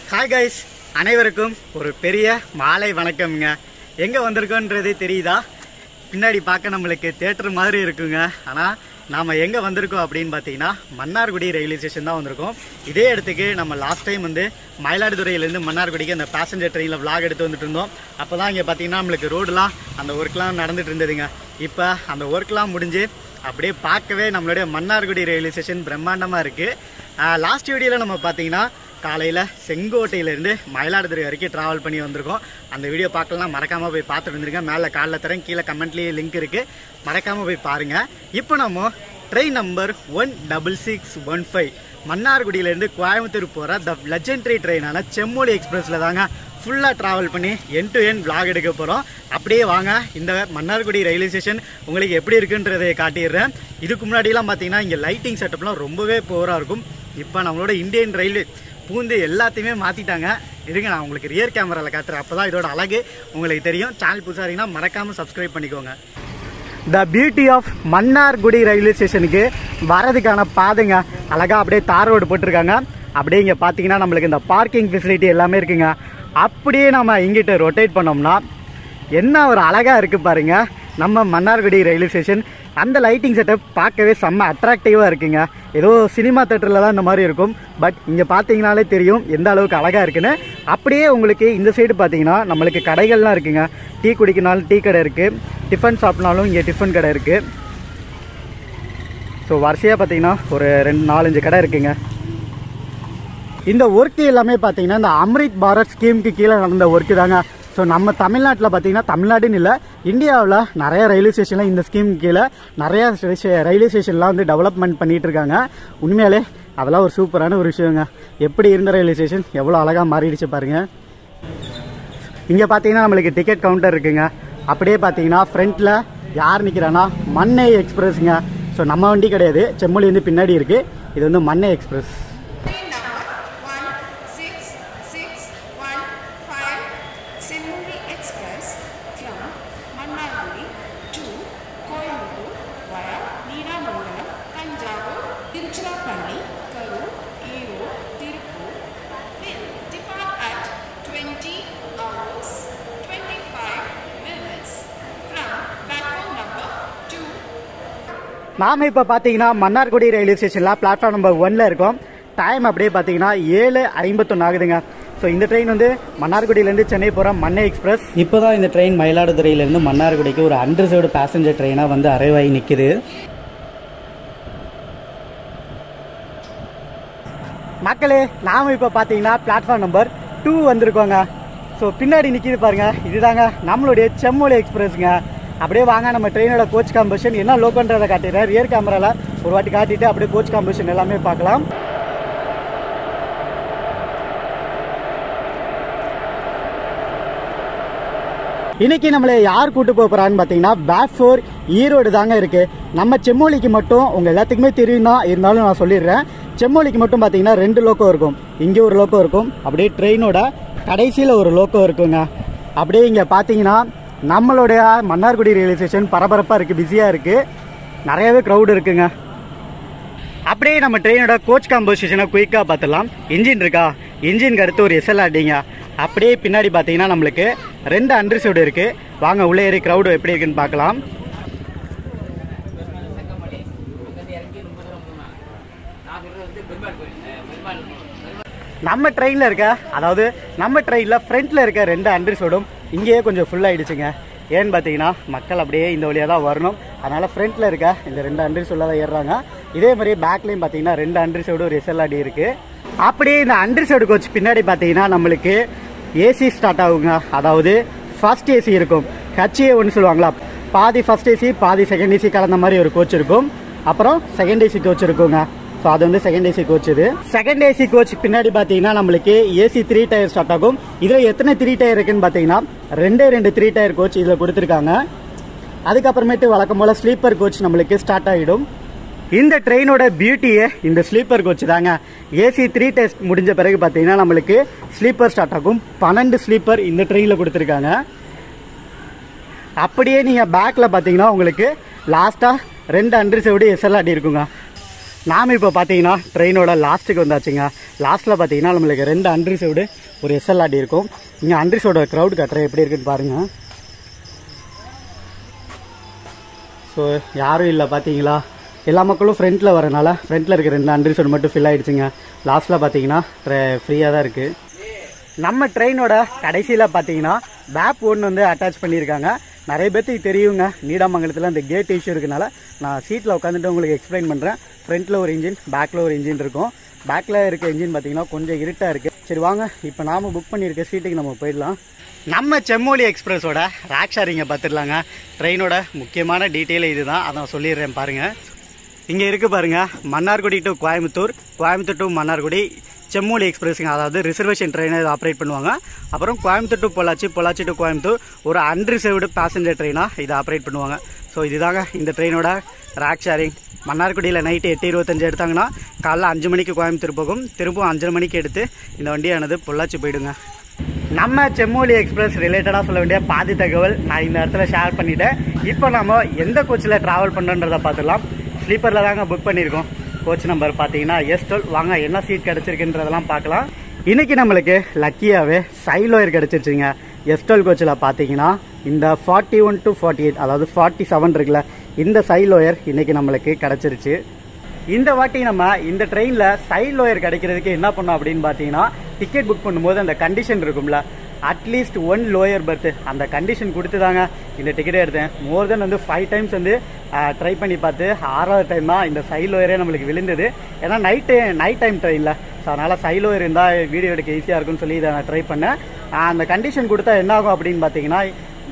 Hi guys, அனைவருக்கும் ஒரு பெரிய மாலை வணக்கம்ங்க. எங்கே வந்திருக்கோன்றது தெரியுதா? பின்னாடி பார்க்க நம்மளுக்கு தேட்டர் மாதிரி இருக்குங்க. ஆனால் நாம் எங்கே வந்திருக்கோம் அப்படின்னு பார்த்தீங்கன்னா மன்னார்குடி ரயில்வே ஸ்டேஷன் தான் வந்திருக்கோம். இதே இடத்துக்கு நம்ம லாஸ்ட் டைம் வந்து மயிலாடுதுறையிலேருந்து மன்னார்குடிக்கு அந்த பேசஞ்சர் ட்ரெயினில் விளாக் எடுத்து வந்துட்டு இருந்தோம். அப்போ தான் இங்கே பார்த்தீங்கன்னா நம்மளுக்கு ரோடெலாம் அந்த ஒர்க்லாம் நடந்துட்டு இருந்ததுங்க. இப்போ அந்த ஒர்க்லாம் முடிஞ்சு அப்படியே பார்க்கவே நம்மளுடைய மன்னார்குடி ரயில்வே ஸ்டேஷன் பிரம்மாண்டமாக இருக்குது. லாஸ்ட் வீடியோவில் நம்ம பார்த்தீங்கன்னா காலையில் செங்கோட்டையிலேருந்து மயிலாடுதுறை வரைக்கும் ட்ராவல் பண்ணி வந்திருக்கோம். அந்த வீடியோ பார்க்கலாம், மறக்காமல் போய் பார்த்துட்டு வந்துருங்க. மேலே காலில் தரேன், கீழே கமெண்ட்லேயே லிங்க் இருக்குது, மறக்காமல் போய் பாருங்கள். இப்போ நம்ம ட்ரெயின் நம்பர் 16615 மன்னார்குடியிலேருந்து கோயம்புத்தூர் போகிற த லெஜெண்டரி ட்ரெயினான செம்மொழி எக்ஸ்பிரஸில் தாங்க ஃபுல்லாக ட்ராவல் பண்ணி எண்ட் டு எண்ட் விளாக் எடுக்க போகிறோம். அப்படியே வாங்க இந்த மன்னார்குடி ரயில்வே ஸ்டேஷன் உங்களுக்கு எப்படி இருக்குன்றதை காட்டிடுறேன். இதுக்கு முன்னாடிலாம் பார்த்தீங்கன்னா இங்கே லைட்டிங் செட்டப்லாம் ரொம்பவே புவராக இருக்கும். இப்போ நம்மளோட இந்தியன் ரயில்வே பூந்து எல்லாத்தையுமே மாற்றிட்டாங்க. இருங்க, நான் உங்களுக்கு ரியர் கேமராவில் காட்டுறேன், அப்போ தான் இதோட அழகு உங்களுக்கு தெரியும். சேனல் புதுசாக இருந்தீங்கன்னா மறக்காமல் சப்ஸ்கிரைப் பண்ணிக்கோங்க. The beauty of Mannargudi railway ஸ்டேஷனுக்கு வரதுக்கான பாதைங்க அழகாக அப்படியே தார் ரோடு போட்டிருக்காங்க. அப்படியே இங்கே பார்த்தீங்கன்னா நம்மளுக்கு இந்த பார்க்கிங் ஃபெசிலிட்டி எல்லாமே இருக்குங்க. அப்படியே நம்ம இங்கிட்ட ரொட்டேட் பண்ணோம்னா என்ன ஒரு அழகாக இருக்குது பாருங்கள் நம்ம மன்னார்குடி ரயில்வே ஸ்டேஷன். அந்த லைட்டிங் செட்டப் பார்க்கவே செம்ம அட்ராக்டிவாக இருக்குங்க. ஏதோ சினிமா தேட்டரில் தான் இந்த மாதிரி இருக்கும், பட் இங்கே பார்த்தீங்கனாலே தெரியும் எந்த அளவுக்கு அழகாக இருக்குன்னு. அப்படியே உங்களுக்கு இந்த சைடு பார்த்தீங்கன்னா நம்மளுக்கு கடைகள்லாம் இருக்குங்க. டீ குடிக்கினாலும் டீ கடை இருக்குது, டிஃபன் சாப்பிட்னாலும் இங்கே டிஃபன் கடை இருக்குது. ஸோ வரிசையாக பார்த்தீங்கன்னா ஒரு 2-4-5 கடை இருக்குங்க. இந்த ஒர்க்கு எல்லாமே பார்த்தீங்கன்னா இந்த அம்ரித் பாரத் ஸ்கீமுக்கு கீழே நடந்த ஒர்க்கு தாங்க. ஸோ நம்ம தமிழ்நாட்டில் பார்த்தீங்கன்னா, தமிழ்நாடுன்னு இல்லை இந்தியாவில் நிறைய ரயில்வே ஸ்டேஷனில் இந்த ஸ்கீம் கீழே நிறையா ரயில்வே ஸ்டேஷன்லாம் வந்து டெவலப்மெண்ட் பண்ணிகிட்டு இருக்காங்க. உண்மையாலே அதெல்லாம் ஒரு சூப்பரான ஒரு விஷயங்க. எப்படி இருந்த ரயில்வே ஸ்டேஷன் எவ்வளோ அழகாக மாறிடுச்சு பாருங்கள். இங்கே பார்த்தீங்கன்னா நம்மளுக்கு டிக்கெட் கவுண்டர் இருக்குங்க. அப்படியே பார்த்தீங்கன்னா ஃப்ரண்ட்டில் யார் நிற்கிறான்னா மன்னை எக்ஸ்பிரஸ்ங்க. ஸோ நம்ம வண்டி கிடையாது, செம்மொழி வந்து பின்னாடி இருக்குது. இது வந்து மன்னை எக்ஸ்பிரஸ். நாம் இப்போ பார்த்தீங்கன்னா மன்னார்குடி ரயில்வே ஸ்டேஷனில் பிளாட்ஃபார்ம் நம்பர் 1ல் இருக்கோம். டைம் அப்படியே பார்த்தீங்கன்னா 7:51 ஆகுதுங்க. ஸோ இந்த ட்ரெயின் வந்து மன்னார்குடியிலேருந்து சென்னை போகிற மன்னை எக்ஸ்பிரஸ். இப்போ தான் இந்த ட்ரெயின் மயிலாடுதுறையிலேருந்து மன்னார்குடிக்கு ஒரு அன்ரிசர்வ்டு பேசஞ்சர் ட்ரெயினாக வந்து அரைவ் ஆகி நிற்குது. மக்களே, நாம் இப்போ பார்த்தீங்கன்னா பிளாட்ஃபார்ம் நம்பர் 2 வந்திருக்கோங்க. ஸோ பின்னாடி நிற்கிது பாருங்கள், இதுதாங்க நம்மளுடைய செம்மொழி எக்ஸ்பிரஸ்ங்க. அப்படியே வாங்க நம்ம ட்ரெயினோட கோச் காம்பஷன் என்ன லோக்கன்றதை காட்டிடுறேன். ரியர் கேமராவில் ஒரு வாட்டி காட்டிட்டு அப்படியே கோச் காம்பஷன் எல்லாமே பார்க்கலாம். இன்னைக்கு நம்மளை யார் கூட்டு போறான்னு பார்த்தீங்கன்னா பேக்4 ஈரோடு தாங்க இருக்கு. நம்ம செம்மொழிக்கு மட்டும் உங்க எல்லாத்துக்குமே தெரியும் தான், இருந்தாலும் நான் சொல்லிடுறேன். செம்மொழிக்கு மட்டும் பார்த்தீங்கன்னா 2 லோக்கோ இருக்கும். இங்கே ஒரு லோக்கோ இருக்கும், அப்படியே ட்ரெயினோட கடைசியில் ஒரு லோக்கோ இருக்குங்க. அப்படியே இங்கே பார்த்தீங்கன்னா நம்மளுடைய மன்னார்குடி ரயில்வே ஸ்டேஷன் பரபரப்பாக இருக்குது, பிஸியாக இருக்குது, நிறையவே க்ரௌடு இருக்குங்க. அப்படியே நம்ம ட்ரெயினோட கோச் காம்போசிஷனை குயிக்காக பார்த்துடலாம். இன்ஜின் இருக்கா, இன்ஜினுக்கு அடுத்து ஒரு SLRDங்க. அப்படியே பின்னாடி பார்த்தீங்கன்னா நம்மளுக்கு 2 அன்ரிசர்வ்டு இருக்குது. வாங்க உள்ளே ஏறி க்ரௌடு எப்படி இருக்குன்னு பார்க்கலாம். நம்ம ட்ரெயினில் இருக்க, அதாவது நம்ம ட்ரெயினில் ஃப்ரண்ட்டில் இருக்க 2 அன்ரிசர்வ்டும் இங்கேயே கொஞ்சம் ஃபுல் ஆகிடுச்சுங்க. ஏன்னு பார்த்தீங்கன்னா மக்கள் அப்படியே இந்த வழியாக தான் வரணும், அதனால் ஃப்ரண்ட்டில் இருக்க இந்த 2 அன்ரிசர்வ்டில் தான் ஏறுறாங்க. இதே மாதிரி பேக்லேயும் பார்த்தீங்கன்னா 2 அன்ரிசர்வ்டு ஒரு SLRD இருக்குது. அப்படியே இந்த அன்ரிசர்வ்டு கோச் பின்னாடி பார்த்தீங்கன்னா நம்மளுக்கு ஏசி ஸ்டார்ட் ஆகுங்க. அதாவது ஃபர்ஸ்ட் ஏசி இருக்கும், HA1 சொல்லுவாங்களா, பாதி ஃபர்ஸ்ட் ஏசி பாதி செகண்ட் ஏசி கலந்த மாதிரி ஒரு கோச் இருக்கும். அப்புறம் செகண்ட் ஏசி கோச் இருக்குங்க. ஸோ அது வந்து செகண்ட் ஏசி கோச். இது செகண்ட் ஏசி கோச் பின்னாடி பார்த்தீங்கன்னா நம்மளுக்கு ஏசி 3 டயர் ஸ்டார்ட் ஆகும். இதில் எத்தனை 3 டயர் இருக்குன்னு பார்த்தீங்கன்னா 2 3 டயர் கோச் இதில் கொடுத்துருக்காங்க. அதுக்கப்புறமேட்டு வழக்கம் போல் ஸ்லீப்பர் கோச் நம்மளுக்கு ஸ்டார்ட் ஆகிடும். இந்த ட்ரெயினோட பியூட்டியே இந்த ஸ்லீப்பர் கோச் தாங்க. ஏசி 3 டயர் முடிஞ்ச பிறகு பார்த்தீங்கன்னா நம்மளுக்கு ஸ்லீப்பர் ஸ்டார்ட் ஆகும். 12 ஸ்லீப்பர் இந்த ட்ரெயினில் கொடுத்துருக்காங்க. அப்படியே நீங்கள் பேக்கில் பார்த்தீங்கன்னா உங்களுக்கு லாஸ்ட்டாக 2 அன்ரிசர்வ்டு SLRD இருக்குங்க. நாம் இப்போ பார்த்தீங்கன்னா ட்ரெயினோட லாஸ்ட்டுக்கு வந்தாச்சுங்க. லாஸ்ட்டில் பார்த்தீங்கன்னா நம்மளுக்கு 2 அன்ரிசர்வ்டு ஒரு எஸ்எல்ஆர்டி இருக்கும். இங்கே அன்ரிசர்வோட க்ரௌட் கட்டுற எப்படி இருக்குன்னு பாருங்கள். ஸோ யாரும் இல்லை பார்த்தீங்களா, எல்லா மக்களும் ஃப்ரண்ட்டில் வரனால ஃப்ரண்ட்டில் இருக்கிற 2 அன்ரிசர்வ் மட்டும் ஃபில் ஆகிடுச்சுங்க. லாஸ்ட்டில் பார்த்தீங்கன்னா ஃப்ரீயாக தான் இருக்குது. நம்ம ட்ரெயினோட கடைசியில் பார்த்தீங்கன்னா பேப் ஒன்று வந்து அட்டாச் பண்ணியிருக்காங்க. நிறைய பேர்த்துக்கு தெரியுங்க, நீடாமங்கலத்தில் அந்த கேட் இஷ்யூ இருக்கனால நான் சீட்டில் உட்காந்துட்டு உங்களுக்கு எக்ஸ்பிளைன் பண்ணுறேன். ஃப்ரண்ட்டில் ஒரு இன்ஜின், பேக்கில் ஒரு இன்ஜின் இருக்கும். பேக்கில் இருக்க இன்ஜின் பார்த்தீங்கன்னா கொஞ்சம் இருட்டாக இருக்குது. சரி வாங்க, இப்போ நாம் புக் பண்ணியிருக்க சீட்டுக்கு நம்ம போயிடலாம். நம்ம செம்மொழி எக்ஸ்பிரஸோட ராக் ஷேரிங்கை பார்த்துடலாங்க. ட்ரெயினோட முக்கியமான டீட்டெயில் இது தான், அதை சொல்லிடுறேன் பாருங்கள். இங்கே இருக்குது பாருங்கள், மன்னார்குடி டு கோயம்புத்தூர், கோயம்புத்தூர் டு மன்னார்குடி செம்மொழி எக்ஸ்பிரஸுங்க. அதாவது ரிசர்வேஷன் ட்ரெயினை இது ஆப்ரேட் பண்ணுவாங்க. அப்புறம் கோயம்புத்தூர் டு பொள்ளாச்சி, பொள்ளாச்சி டு கோயம்புத்தூர் ஒரு அன்ரிசர்வ்டு பேசஞ்சர் ட்ரெயினாக இதை ஆப்ரேட் பண்ணுவாங்க. ஸோ இதுதாங்க இந்த ட்ரெயினோட ராக் ஷேரிங். மன்னார்குடியில் நைட்டு 8:25 எடுத்தாங்கன்னா காலைல 5 மணிக்கு கோயம்புத்தூர் போகும். திரும்பவும் 5:30 மணிக்கு எடுத்து இந்த வண்டியானது பொள்ளாச்சி போயிடுங்க. நம்ம செம்மொழி எக்ஸ்பிரஸ் ரிலேட்டடாக சொல்ல வேண்டிய பாதி தகவல் நான் இந்த இடத்துல ஷேர் பண்ணிவிட்டேன். இப்போ நம்ம எந்த கோச்சில் ட்ராவல் பண்ணுறன்றதை பார்த்துடலாம். ஸ்லீப்பரில் தாங்க புக் பண்ணியிருக்கோம். கோச் நம்பர் பார்த்தீங்கன்னா S12. வாங்க என்ன சீட் கிடச்சிருக்குன்றதெல்லாம் பார்க்கலாம். இன்றைக்கி நம்மளுக்கு லக்கியாகவே சைலோயர் கிடச்சிருச்சுங்க. S12 கோச்சில் பார்த்தீங்கன்னா இந்த 41 to 48, அதாவது 47 இருக்குல்ல, இந்த சைலோயர் இன்றைக்கி நம்மளுக்கு கிடச்சிருச்சு. இந்த வாட்டி நம்ம இந்த ட்ரெயினில் சைட் லோயர் கிடைக்கிறதுக்கு என்ன பண்ணோம் அப்படின்னு பார்த்தீங்கன்னா, டிக்கெட் புக் பண்ணும்போது அந்த கண்டிஷன் இருக்கும்ல, அட்லீஸ்ட் 1 லோயர் பர்த்து அந்த கண்டிஷன் கொடுத்து தாங்க இந்த டிக்கெட்டே எடுத்தேன். மோர் தென் வந்து 5 டைம்ஸ் வந்து ட்ரை பண்ணி பார்த்து 6வது டைம் தான் இந்த சைட் லோயரே நம்மளுக்கு விழுந்தது. ஏன்னா நைட் டைம் ட்ரெயினில், ஸோ அதனால் சைட் லோயர் இருந்தால் வீடியோ எடுக்க ஈஸியாக இருக்குன்னு சொல்லி இதை நான் ட்ரை பண்ணேன். அந்த கண்டிஷன் கொடுத்தா என்ன ஆகும் அப்படின்னு பார்த்தீங்கன்னா,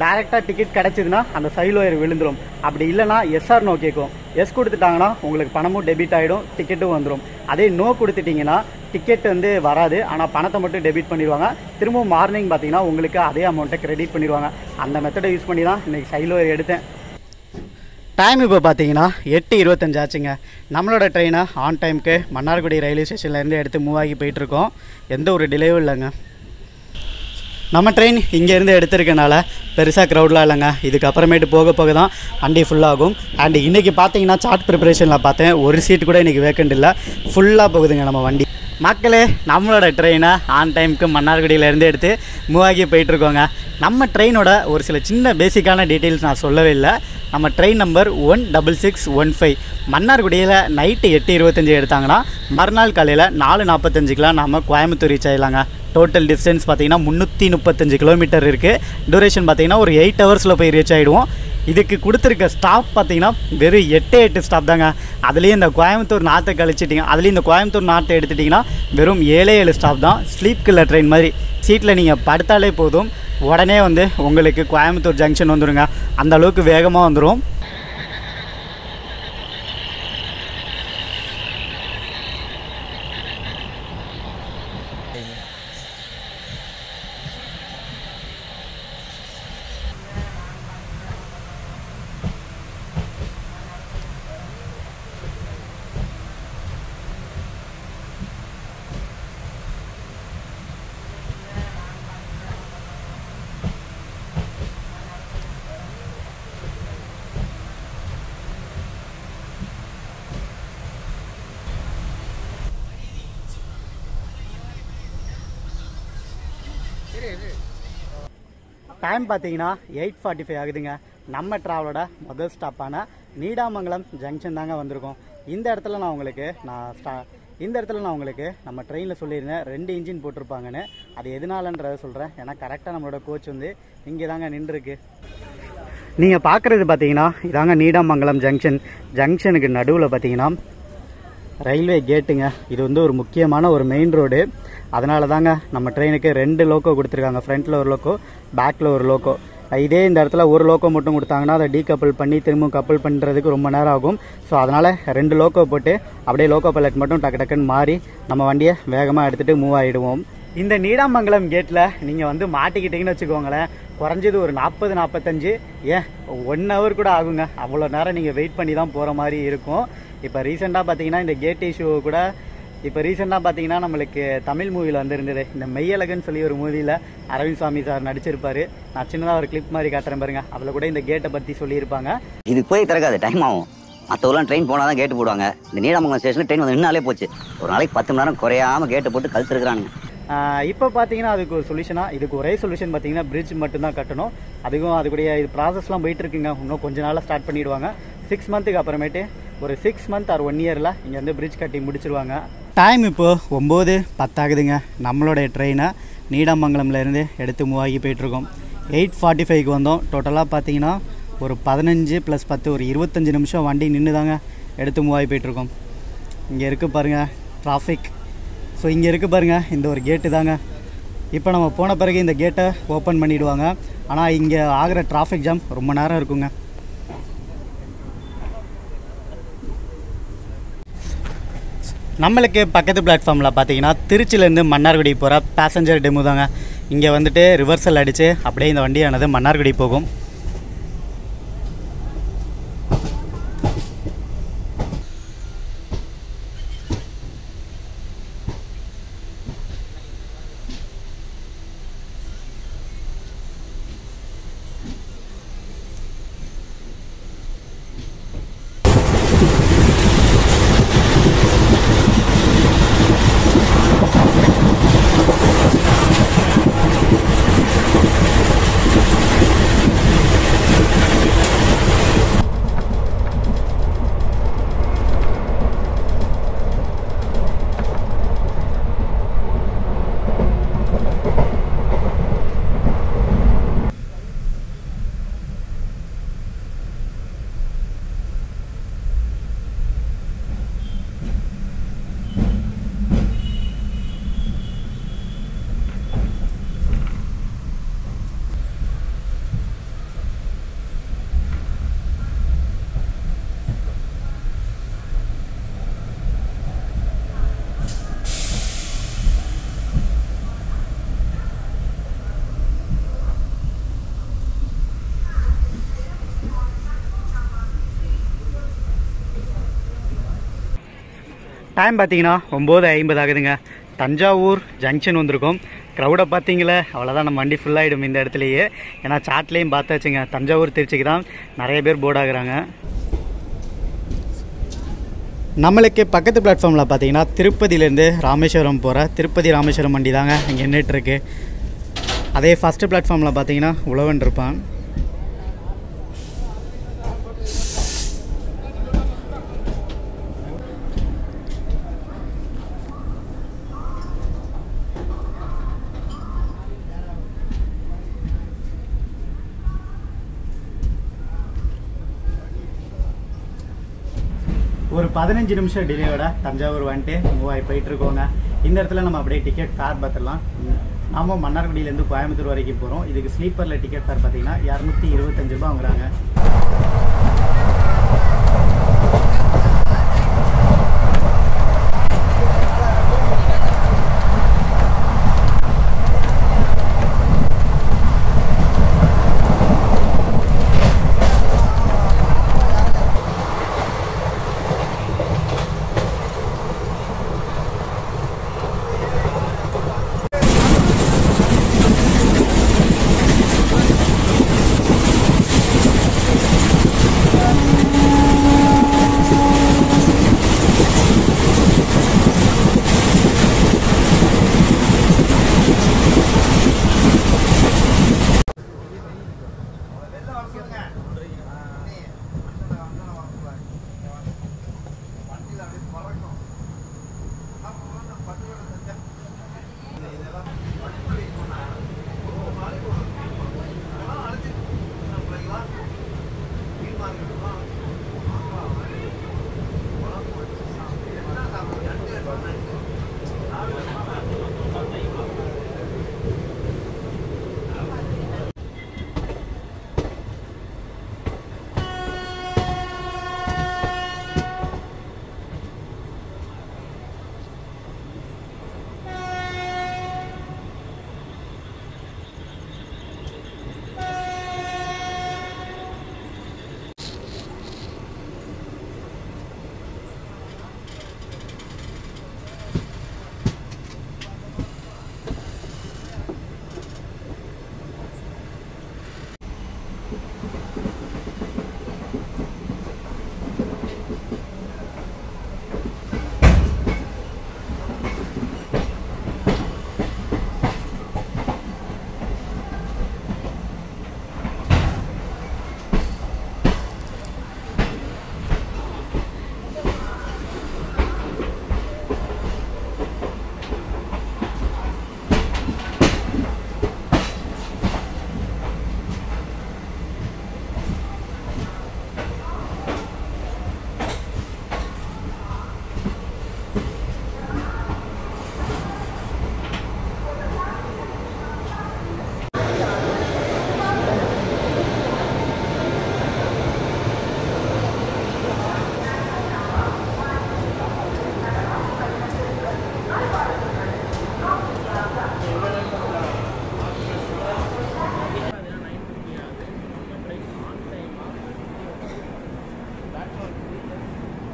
டைரெக்டாக டிக்கெட் கிடச்சிதுன்னா அந்த சைட் லோயர் விழுந்துடும். அப்படி இல்லைனா எஸ்ஆர் நோ கேட்கும். எஸ் கொடுத்துட்டாங்கன்னா உங்களுக்கு பணமும் டெபிட் ஆகிடும், டிக்கெட்டும் வந்துடும். அதே நோ கொடுத்துட்டிங்கன்னா டிக்கெட் வந்து வராது, ஆனால் பணத்தை மட்டும் டெபிட் பண்ணிடுவாங்க. திரும்பவும் மார்னிங் பார்த்தீங்கன்னா உங்களுக்கு அதே அமௌண்ட்டை கிரெடிட் பண்ணிடுவாங்க. அந்த மெத்தடை யூஸ் பண்ணி தான் இன்றைக்கி சைட் லோயர் எடுத்தேன். டைம் இப்போ பார்த்தீங்கன்னா 8:25 ஆச்சுங்க. நம்மளோட ட்ரெயினை ஆன் டைமுக்கு மன்னார்குடி ரயில்வே ஸ்டேஷன்லேருந்து எடுத்து மூவ் ஆகி போயிட்டுருக்கோம். எந்த ஒரு டிலேவும் இல்லைங்க. நம்ம ட்ரெயின் இங்கேருந்து எடுத்துருக்கனால பெருசாக க்ரௌட்லாம் இல்லைங்க. இதுக்கப்புறமேட்டு போக போக தான் வண்டி ஃபுல்லாகும். அண்ட் இன்றைக்கி பார்த்தீங்கன்னா சார்ட் ப்ரிப்பரேஷனில் பார்த்தேன், ஒரு சீட்டு கூட இன்றைக்கி வேக்கண்ட் இல்லை, ஃபுல்லாக போகுதுங்க நம்ம வண்டி. மக்களே, நம்மளோட ட்ரெயினை ஆன் டைமுக்கு மன்னார்குடியிலேருந்து எடுத்து மூவ் ஆகி போயிட்டுருக்கோங்க. நம்ம ட்ரெயினோட ஒரு சில சின்ன பேசிக்கான டீட்டெயில்ஸ் நான் சொல்லவே இல்லை. நம்ம ட்ரெயின் நம்பர் 16615 மன்னார்குடியில் நைட்டு 8:25 எடுத்தாங்கன்னா மறுநாள் காலையில் 4:45 நம்ம கோயம்புத்தூர் ரீச் ஆகிடலாங்க. டோட்டல் டிஸ்டன்ஸ் பார்த்தீங்கன்னா 335 கிலோமீட்டர் இருக்குது. டியூரேஷன் பார்த்தீங்கன்னா ஒரு 8 ஹவர்ஸில் போய் ரீச் ஆகிடுவோம். இதுக்கு கொடுத்துருக்க ஸ்டாப் பார்த்தீங்கன்னா வெறும் 8 ஸ்டாப் தாங்க. அதுலேயும் இந்த கோயம்புத்தூர் நார்த்தை கழிச்சிட்டிங்க, அதுலேயும் இந்த கோயம்புத்தூர் நார்த்தை எடுத்துட்டிங்கன்னா வெறும் 7 ஸ்டாப் தான். ஸ்லீப் கில்லர் ட்ரெயின் மாதிரி சீட்டில் நீங்கள் படுத்தாலே போதும், உடனே வந்து உங்களுக்கு கோயம்புத்தூர் ஜங்ஷன் வந்துடுங்க. அந்த அளவுக்கு வேகமாக வந்துடும். டைம் பார்த்தீங்கன்னா 8:45 ஆகுதுங்க. நம்ம ட்ராவலோட முதல் ஸ்டாப்பான நீடாமங்கலம் ஜங்ஷன் தாங்க வந்திருக்கோம். இந்த இடத்துல நான் உங்களுக்கு நம்ம ட்ரெயினில் சொல்லியிருந்தேன் 2 இன்ஜின் போட்டிருப்பாங்கன்னு. அது எதனாலன்றதை சொல்கிறேன். ஏன்னா கரெக்டாக நம்மளோட கோச் வந்து இங்கே தாங்க நின்றுருக்கு. நீங்கள் பார்க்குறது பார்த்தீங்கன்னா இதாங்க நீடாமங்கலம் ஜங்ஷனுக்கு நடுவில் பார்த்தீங்கன்னா ரயில்வே கேட்டுங்க. இது வந்து ஒரு முக்கியமான ஒரு மெயின் ரோடு. அதனால தாங்க நம்ம ட்ரெயினுக்கு 2 லோக்கோ கொடுத்துருக்காங்க. ஃப்ரண்ட்டில் ஒரு லோக்கோ, பேக்கில் ஒரு லோக்கோ. இதே இந்த இடத்துல ஒரு லோக்கோ மட்டும் கொடுத்தாங்கன்னா அதை டீகப்பிள் பண்ணி திரும்பவும் கப்பிள் பண்ணுறதுக்கு ரொம்ப நேரம் ஆகும். ஸோ அதனால் 2 லோக்கோ போட்டு அப்படியே லோக்கோ பைலட் மட்டும் டக்குன்னு மாறி நம்ம வண்டியை வேகமாக எடுத்துகிட்டு மூவ் ஆகிடுவோம். இந்த நீடாமங்கலம் கேட்டில் நீங்கள் வந்து மாட்டிக்கிட்டீங்கன்னு வச்சுக்கோங்களேன், குறைஞ்சது ஒரு 40-45 ஏன் 1 ஹவர் கூட ஆகுங்க. அவ்வளோ நேரம் நீங்கள் வெயிட் பண்ணி தான் போகிற மாதிரி இருக்கும். இப்போ ரீசெண்டாக பார்த்தீங்கன்னா இந்த கேட் இஷ்யூ கூட நம்மளுக்கு தமிழ் மூவியில் வந்துருந்தது. இந்த மெய்யழகன்னு சொல்லி ஒரு மூவியில் அரவிந்த் சாமி சார் நடிச்சிருப்பாரு. நான் சின்னதாக ஒரு கிளிப் மாதிரி காட்டுறேன் பாருங்க. அதில் கூட இந்த கேட்டை பற்றி சொல்லியிருப்பாங்க. இது போய் திறக்காது, டைம் ஆகும். மற்ற ஊர்லாம் ட்ரெயின் போனால் தான் கேட்டு போடுவாங்க. இந்த நீடாமங்கலம் ஸ்டேஷனுக்கு ட்ரெயின் வந்து நின்னாலே போச்சு. ஒரு நாளைக்கு 10 மணி நேரம் குறையாமல் கேட்டு போட்டு கழுத்துருக்குறானுங்க. இப்போ பார்த்தீங்கன்னா அதுக்கு ஒரு சொல்யூஷனாக, இதுக்கு ஒரே சொல்யூஷன் பார்த்தீங்கன்னா பிரிட்ஜ் மட்டும்தான் கட்டணும். அதுக்கும் அதுக்குடைய இது ப்ராசஸ்லாம் போயிட்டு இருக்குங்க. இன்னும் கொஞ்ச நாளில் ஸ்டார்ட் பண்ணிவிடுவாங்க. 6 மந்த்துக்கு அப்புறமேட்டு ஒரு 6 மந்த் ஆர் 1 இயரில் இங்கே வந்து பிரிட்ஜ் கட்டி முடிச்சிருவாங்க. டைம் இப்போது 9:10 ஆகுதுங்க. நம்மளுடைய ட்ரெயினை நீடாமங்கலம்லேருந்து எடுத்து மூவ் ஆகி போயிட்டுருக்கோம். 8:45க்கு வந்தோம். டோட்டலாக பார்த்தீங்கன்னா ஒரு 15 + 10 ஒரு 25 நிமிஷம் வண்டி நின்று தாங்க எடுத்து மூவ் ஆகி போயிட்டுருக்கோம். இங்கே இருக்குது பாருங்கள் டிராஃபிக். ஸோ இங்கே இருக்குது பாருங்கள், இந்த ஒரு கேட்டு தாங்க. இப்போ நம்ம போன பிறகு இந்த கேட்டை ஓப்பன் பண்ணிவிடுவாங்க. ஆனால் இங்கே ஆகிற டிராஃபிக் ஜாம் ரொம்ப நேரம் இருக்குங்க. நம்மளுக்கு பக்கத்து பிளாட்ஃபார்மில் பார்த்தீங்கன்னா திருச்சியிலேருந்து மன்னார்குடி போகிற பேசஞ்சர் டெமோ தாங்க. இங்கே வந்துட்டு ரிவர்சல் அடித்து அப்படியே இந்த வண்டியானது மன்னார்குடி போகும். டைம் பார்த்தீங்கன்னா 9:50 ஆகுதுங்க. தஞ்சாவூர் ஜங்ஷன் வந்திருக்கோம். க்ரௌடை பார்த்தீங்களே, அவ்வளோதான், நம்ம வண்டி ஃபுல்லாகிடும் இந்த இடத்துலையே. ஏன்னா சாட்லேயும் பார்த்தாச்சுங்க, தஞ்சாவூர் திருச்சிக்கு தான் நிறைய பேர் போர்டு ஆகுறாங்க. நம்மளுக்கு பக்கத்து பிளாட்ஃபார்மில் பார்த்தீங்கன்னா திருப்பதியிலேருந்து ராமேஸ்வரம் போகிற திருப்பதி ராமேஸ்வரம் வண்டி தாங்க இங்கே நின்றுட்டுருக்கு. அதே ஃபஸ்ட்டு பிளாட்ஃபார்மில் பார்த்தீங்கன்னா உழவன் இருப்பான். ஒரு 15 நிமிஷம் டிலேயோட தஞ்சாவூர் வந்துட்டு மூவ் ஆகி போயிட்டுருக்கோங்க. இந்த இடத்துல நம்ம அப்படியே டிக்கெட் ஃபேர் பார்த்துடலாம். நாம மன்னார்குடியிலேருந்து கோயம்புத்தூர் வரைக்கும் போகிறோம். இதுக்கு ஸ்லீப்பரில் டிக்கெட் ஃபேர் பார்த்தீங்கன்னா 225 ரூபா வாங்குறாங்க.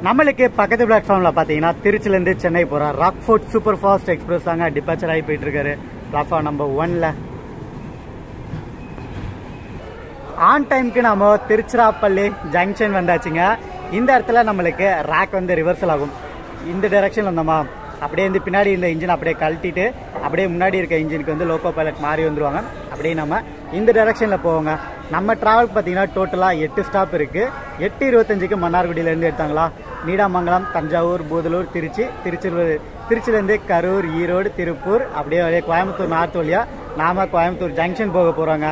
நம்மளுக்கு பக்கத்து பிளாட்ஃபார்ம்ல பாத்தீங்கன்னா திருச்சிலேருந்து சென்னை போற ராக்ஃபோர்ட் சூப்பர் ஃபாஸ்ட் எக்ஸ்பிரஸ் தாங்க டிபார்ச்சர் ஆகி போயிட்டு இருக்காரு பிளாட்ஃபார்ம் நம்பர் 1ல. ஆன் டைமுக்கு நம்ம திருச்சிராப்பள்ளி ஜங்ஷன் வந்தாச்சுங்க. இந்த இடத்துல நம்மளுக்கு ரேக் வந்து ரிவர்சல் ஆகும். இந்த டைரக்ஷன்ல வந்தோமா அப்படியே வந்து பின்னாடி இந்த இன்ஜின் அப்படியே கழட்டிட்டு அப்படியே முன்னாடி இருக்க இன்ஜினுக்கு வந்து லோக்கோ பைலட் மாறி வந்துருவாங்க. அப்படியே நம்ம இந்த டைரக்ஷன்ல போவோங்க. நம்ம டிராவல் பார்த்தீங்கன்னா டோட்டலாக 8 ஸ்டாப் இருக்கு. 8:25க்கு மன்னார்குடியிலேருந்து எடுத்தாங்களா, நீடாமங்கலம், தஞ்சாவூர், பூதலூர், திருச்சிலேருந்து கரூர், ஈரோடு, திருப்பூர், அப்படியே கோயம்புத்தூர் நார்த் வழியா நாம கோயம்புத்தூர் ஜங்ஷன் போக போறோங்க.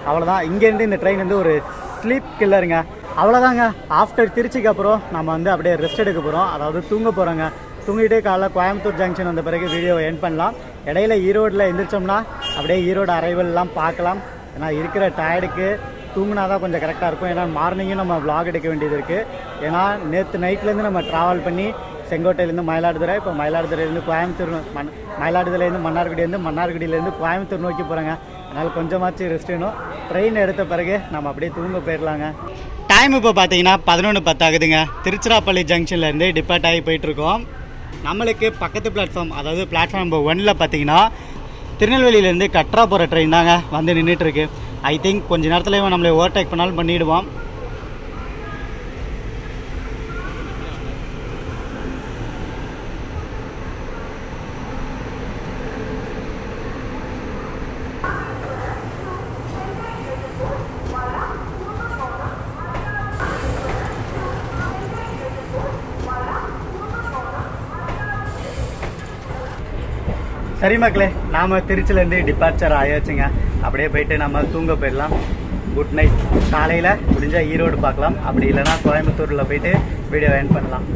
அவ்வளோதான். இங்கேருந்து இந்த ட்ரெயின் வந்து ஒரு ஸ்லீப் கில்லருங்க. அவ்வளோதாங்க. ஆஃப்டர் திருச்சிக்கு அப்புறம் நம்ம வந்து அப்படியே ரெஸ்ட் எடுக்க போகிறோம், அதாவது தூங்க போகிறோங்க. தூங்கிட்டே காலைல கோயம்புத்தூர் ஜங்ஷன் வந்த பிறகு வீடியோவை எண்ட் பண்ணலாம். இடையில ஈரோடில் எந்திரிச்சோம்னா அப்படியே ஈரோடு அரைவல்லாம் பார்க்கலாம். ஏன்னா இருக்கிற டயர்டுக்கு தூங்கினா தான் கொஞ்சம் கரெக்டாக இருக்கும். ஏன்னா மார்னிங்கும் நம்ம விளாக் எடுக்க வேண்டியது இருக்குது. ஏன்னா நேற்று நைட்லேருந்து நம்ம ட்ராவல் பண்ணி செங்கோட்டையிலேருந்து மயிலாடுதுறை, இப்போ மயிலாடுதுறையிலேருந்து கோயம்புத்தூர், மயிலாடுதுறையிலேருந்து மன்னார்குடியிலேருந்து கோயம்புத்தூர் நோக்கி போகிறாங்க. அதனால் கொஞ்சமாச்சு ரெஸ்ட் வேணும். ட்ரெயின் எடுத்த பிறகு நம்ம அப்படியே தூங்க போயிடலாங்க. டைம் இப்போ பார்த்தீங்கன்னா 11:10 ஆகுதுங்க. திருச்சிராப்பள்ளி ஜங்ஷன்லேருந்து டிபார்ட் ஆகி போயிட்டுருக்கோம். நம்மளுக்கு பக்கத்து பிளாட்ஃபார்ம், அதாவது பிளாட்ஃபார்ம் நம்பர் 1ல பார்த்தீங்கன்னா திருநெல்வேலியிலேருந்து கட்ரா போகிற ட்ரெயின் தாங்க வந்து நின்றுட்டுருக்கு. ஐ திங்க் கொஞ்ச நேரத்தில் இவன் நம்மளை ஓவர்டேக் பண்ணாலும் பண்ணிவிடுவான். சரி மக்களே, நாம திருச்சிலேருந்து டிபார்ச்சர் ஆயாச்சுங்க. அப்படியே போயிட்டு நம்ம தூங்க போயிடலாம். Good night. காலையில் முடிஞ்சா ஈரோடு பார்க்கலாம், அப்படி இல்லைன்னா கோயம்புத்தூரில் போயிட்டு வீடியோ எண்ட் பண்ணலாம்.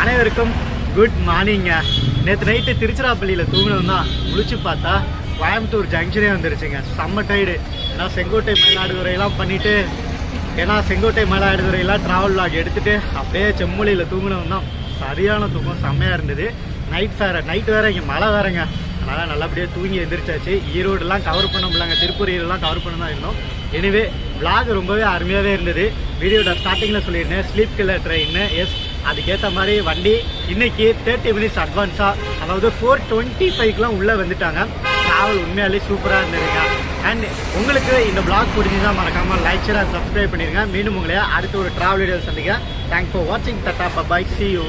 அனைவருக்கும் குட் மார்னிங்க. நேற்று நைட்டு திருச்சிராப்பள்ளியில் தூங்கினோம் தான், முழிச்சு பார்த்தா கோயம்புத்தூர் ஜங்ஷனே வந்துருச்சுங்க. செம்ம டைடு. ஏன்னா செங்கோட்டை மயிலாடுதுறையெல்லாம் பண்ணிவிட்டு, ஏன்னா செங்கோட்டை மயிலாடுதுறையெல்லாம் ட்ராவல் லாக் எடுத்துகிட்டு அப்படியே செம்மொழியில் தூங்கினோம் தான். சரியான தூக்கம், செம்மையாக இருந்தது. நைட் வேறு இங்கே மழை வேறுங்க. அதனால் நல்லபடியாக தூங்கி எந்திரிச்சாச்சு. ஈரோடுலாம் கவர் பண்ண முடியலங்க, திருப்பூர் ஈரோடெலாம் கவர் பண்ண தான் இருந்தோம். எனிவே விளாக் ரொம்பவே அருமையாகவே இருந்தது. வீடியோட ஸ்டார்டிங்கில் சொல்லியிருந்தேன் ஸ்லீப் கில்லர் ட்ரெயின்னு. எஸ், அதுக்கேற்ற மாதிரி வண்டி இன்னைக்கு 30 மினிட்ஸ் அட்வான்ஸாக, அதாவது 4:25க்குலாம் உள்ளே வந்துட்டாங்க. ட்ராவல் உண்மையாலே சூப்பராக இருந்ததுங்க. அண்ட் உங்களுக்கு இந்த vlog பிடிச்சிருந்தா மறக்காமல் லைக், ஷேர் அண்ட் சப்ஸ்கிரைப் பண்ணிடுங்க. மீண்டும் உங்களை அடுத்த ஒரு ட்ராவல் வீடியோ சந்திக்க. தேங்க்ஸ் ஃபார் வாட்சிங். Tata, bye, see you.